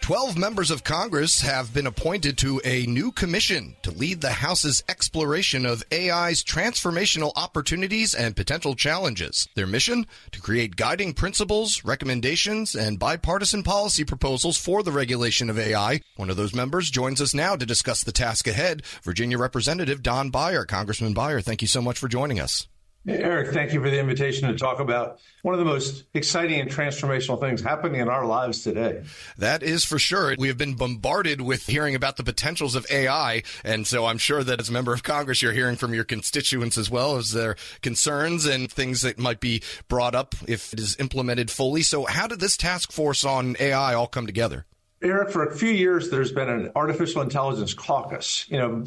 12 members of Congress have been appointed to a new commission to lead the House's exploration of AI's transformational opportunities and potential challenges. Their mission? To create guiding principles, recommendations, and bipartisan policy proposals for the regulation of AI. One of those members joins us now to discuss the task ahead, Virginia Representative Don Beyer. Congressman Beyer, thank you so much for joining us. Eric, thank you for the invitation to talk about one of the most exciting and transformational things happening in our lives today. That is for sure. We have been bombarded with hearing about the potentials of AI, and so I'm sure that as a member of Congress, you're hearing from your constituents as well as their concerns and things that might be brought up if it is implemented fully. So how did this task force on AI all come together? Eric, for a few years, there's been an artificial intelligence caucus.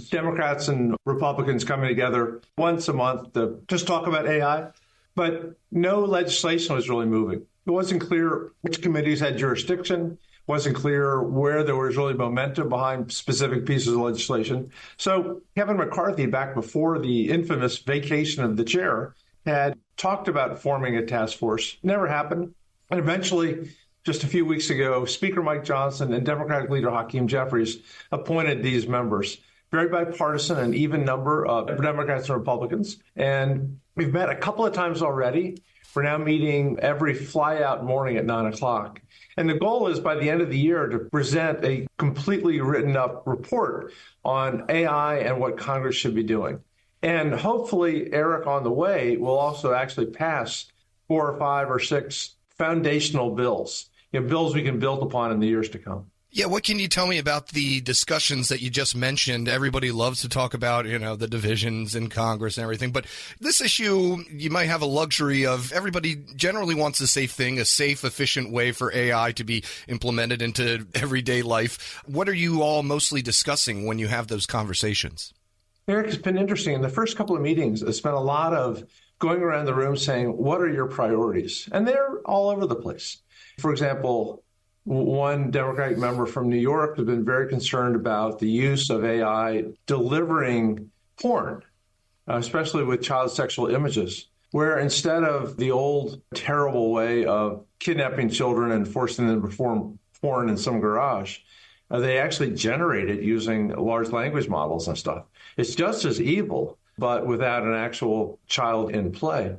Democrats and Republicans coming together once a month to just talk about AI, but no legislation was really moving. It wasn't clear which committees had jurisdiction. It wasn't clear where there was really momentum behind specific pieces of legislation. So Kevin McCarthy, back before the infamous vacation of the chair, had talked about forming a task force. Never happened. And eventually, just a few weeks ago, Speaker Mike Johnson and Democratic leader Hakeem Jeffries appointed these members. Very bipartisan, an even number of Democrats and Republicans. And we've met a couple of times already. We're now meeting every fly-out morning at 9 o'clock. And the goal is by the end of the year to present a completely written-up report on AI and what Congress should be doing. And hopefully, Eric, on the way, will also actually pass 4 or 5 or 6 foundational bills. Bills we can build upon in the years to come. Yeah, what can you tell me about the discussions that you just mentioned? Everybody loves to talk about, the divisions in Congress and everything. But this issue, you might have a luxury of everybody generally wants a safe thing, a safe, efficient way for AI to be implemented into everyday life. What are you all mostly discussing when you have those conversations? Eric, it's been interesting. In the first couple of meetings, I spent a lot of going around the room saying, what are your priorities? And they're all over the place. For example, one Democratic member from New York has been very concerned about the use of AI delivering porn, especially with child sexual images, where instead of the old terrible way of kidnapping children and forcing them to perform porn in some garage, they actually generate it using large language models and stuff. It's just as evil, but without an actual child in play.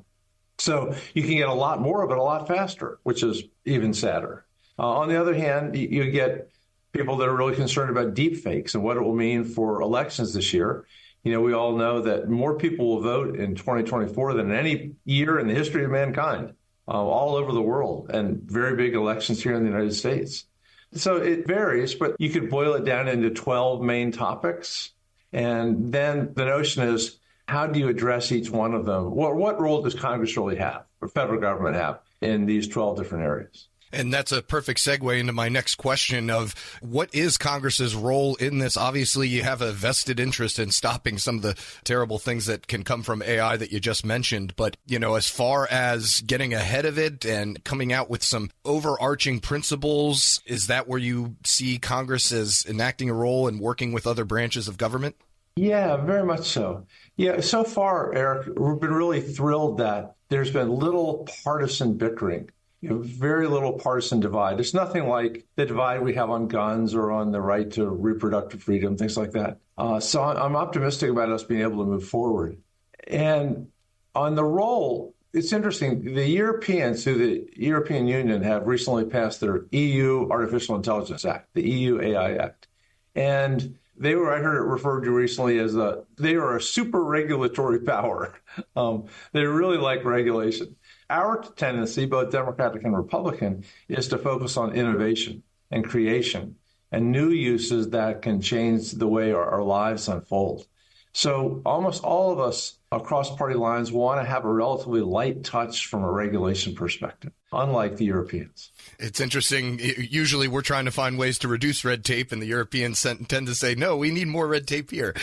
So you can get a lot more of it a lot faster, which is even sadder. On the other hand, you get people that are really concerned about deep fakes and what it will mean for elections this year. We all know that more people will vote in 2024 than any year in the history of mankind, all over the world, and very big elections here in the United States. So it varies, but you could boil it down into 12 main topics. And then the notion is, how do you address each one of them? What role does Congress really have, or federal government have, in these 12 different areas? And that's a perfect segue into my next question of what is Congress's role in this? Obviously, you have a vested interest in stopping some of the terrible things that can come from AI that you just mentioned. But, as far as getting ahead of it and coming out with some overarching principles, is that where you see Congress as enacting a role and working with other branches of government? Yeah, very much so. Yeah, so far, Eric, we've been really thrilled that there's been little partisan bickering. Very little partisan divide. It's nothing like the divide we have on guns or on the right to reproductive freedom, things like that. So I'm optimistic about us being able to move forward. And on the role, it's interesting. The Europeans through the European Union have recently passed their EU Artificial Intelligence Act, the EU AI Act. And I heard it referred to recently as they are a super regulatory power. They really like regulation. Our tendency, both Democratic and Republican, is to focus on innovation and creation and new uses that can change the way our lives unfold. So almost all of us across party lines want to have a relatively light touch from a regulation perspective, unlike the Europeans. It's interesting. Usually we're trying to find ways to reduce red tape, and the Europeans tend to say, no, we need more red tape here.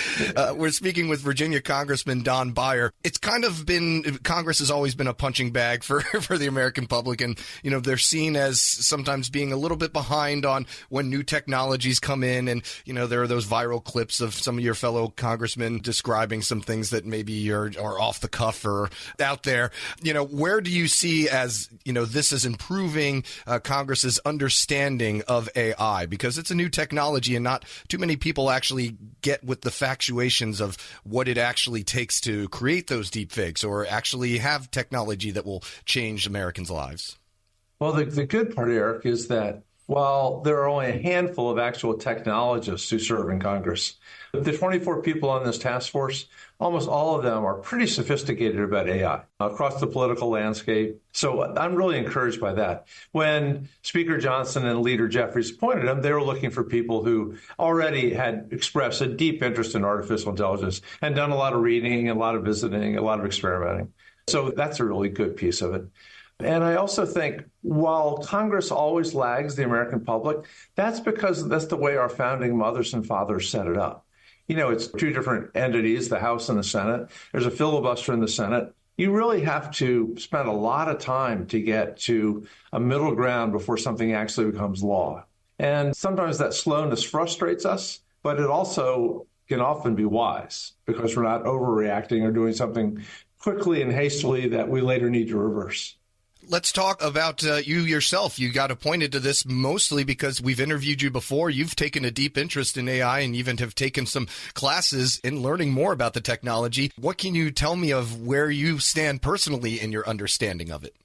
We're speaking with Virginia Congressman Don Beyer. It's kind of been, Congress has always been a punching bag for the American public, and, they're seen as sometimes being a little bit behind on when new technologies come in, and, there are those viral clips of some of your fellow congressmen describing some things that maybe or off the cuff or out there. Where do you see as, this is improving Congress's understanding of AI? Because it's a new technology and not too many people actually get with the factuations of what it actually takes to create those deep fakes or actually have technology that will change Americans' lives. Well, the good part, Eric, is that while there are only a handful of actual technologists who serve in Congress, the 24 people on this task force, almost all of them are pretty sophisticated about AI across the political landscape. So I'm really encouraged by that. When Speaker Johnson and Leader Jeffries appointed them, they were looking for people who already had expressed a deep interest in artificial intelligence and done a lot of reading, a lot of visiting, a lot of experimenting. So that's a really good piece of it. And I also think while Congress always lags the American public, that's because that's the way our founding mothers and fathers set it up. It's two different entities, the House and the Senate. There's a filibuster in the Senate. You really have to spend a lot of time to get to a middle ground before something actually becomes law. And sometimes that slowness frustrates us, but it also can often be wise because we're not overreacting or doing something quickly and hastily that we later need to reverse. Let's talk about you yourself. You got appointed to this mostly because we've interviewed you before. You've taken a deep interest in AI and even have taken some classes in learning more about the technology. What can you tell me of where you stand personally in your understanding of it?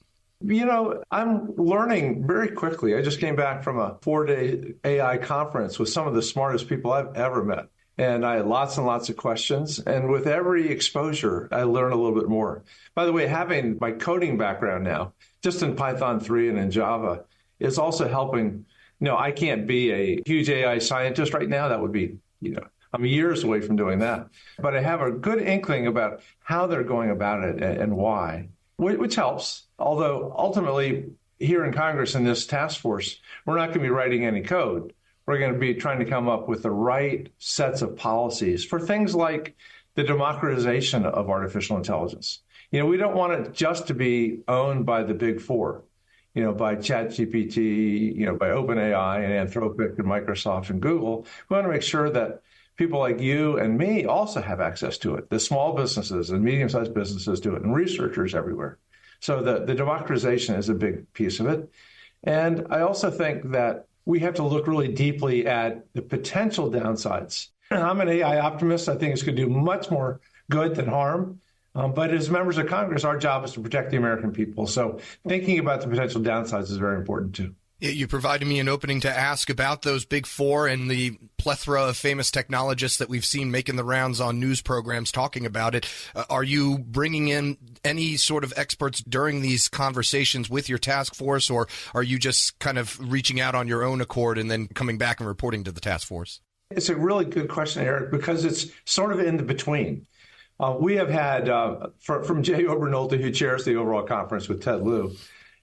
I'm learning very quickly. I just came back from a 4-day AI conference with some of the smartest people I've ever met. And I had lots and lots of questions. And with every exposure, I learn a little bit more. By the way, having my coding background now, just in Python 3 and in Java, is also helping. I can't be a huge AI scientist right now. That would be, I'm years away from doing that. But I have a good inkling about how they're going about it and why, which helps. Although ultimately, here in Congress in this task force, we're not going to be writing any code. We're going to be trying to come up with the right sets of policies for things like the democratization of artificial intelligence. We don't want it just to be owned by the big four, by ChatGPT, by OpenAI and Anthropic and Microsoft and Google. We want to make sure that people like you and me also have access to it. The small businesses and medium-sized businesses do it, and researchers everywhere. So the democratization is a big piece of it. And I also think that we have to look really deeply at the potential downsides. And I'm an AI optimist. I think it's going to do much more good than harm. But as members of Congress, our job is to protect the American people. So thinking about the potential downsides is very important, too. You provided me an opening to ask about those big four and the plethora of famous technologists that we've seen making the rounds on news programs talking about it. Are you bringing in any sort of experts during these conversations with your task force, or are you just kind of reaching out on your own accord and then coming back and reporting to the task force? It's a really good question, Eric, because it's sort of in the between. We have had, from Jay Obernolte, who chairs the overall conference with Ted Lieu,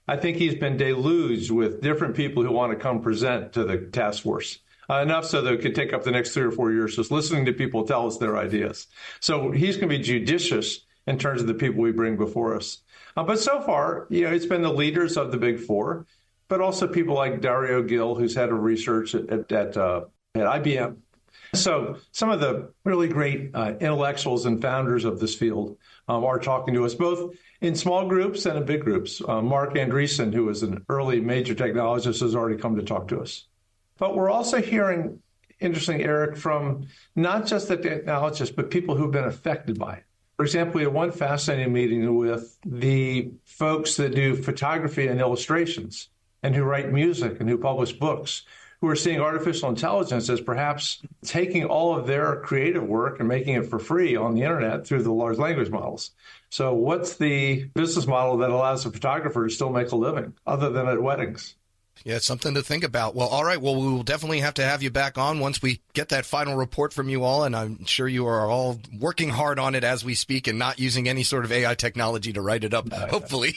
I think he's been deluged with different people who want to come present to the task force, enough so that it could take up the next 3 or 4 years just listening to people tell us their ideas. So he's going to be judicious in terms of the people we bring before us. But so far, it's been the leaders of the big four, but also people like Dario Gil, who's head of research at IBM. So some of the really great intellectuals and founders of this field are talking to us, both in small groups and in big groups. Mark Andreessen, who is an early major technologist, has already come to talk to us. But we're also hearing, interesting, Eric, from not just the technologists, but people who've been affected by it. For example, we had one fascinating meeting with the folks that do photography and illustrations and who write music and who publish books, who are seeing artificial intelligence as perhaps taking all of their creative work and making it for free on the internet through the large language models. So what's the business model that allows a photographer to still make a living other than at weddings? Yeah, it's something to think about. Well, all right. Well, we will definitely have to have you back on once we get that final report from you all. And I'm sure you are all working hard on it as we speak and not using any sort of AI technology to write it up, hopefully.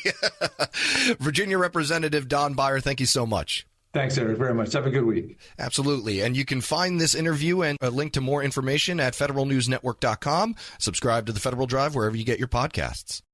Virginia Representative Don Beyer, thank you so much. Thanks, Eric, very much. Have a good week. Absolutely. And you can find this interview and a link to more information at federalnewsnetwork.com. Subscribe to the Federal Drive wherever you get your podcasts.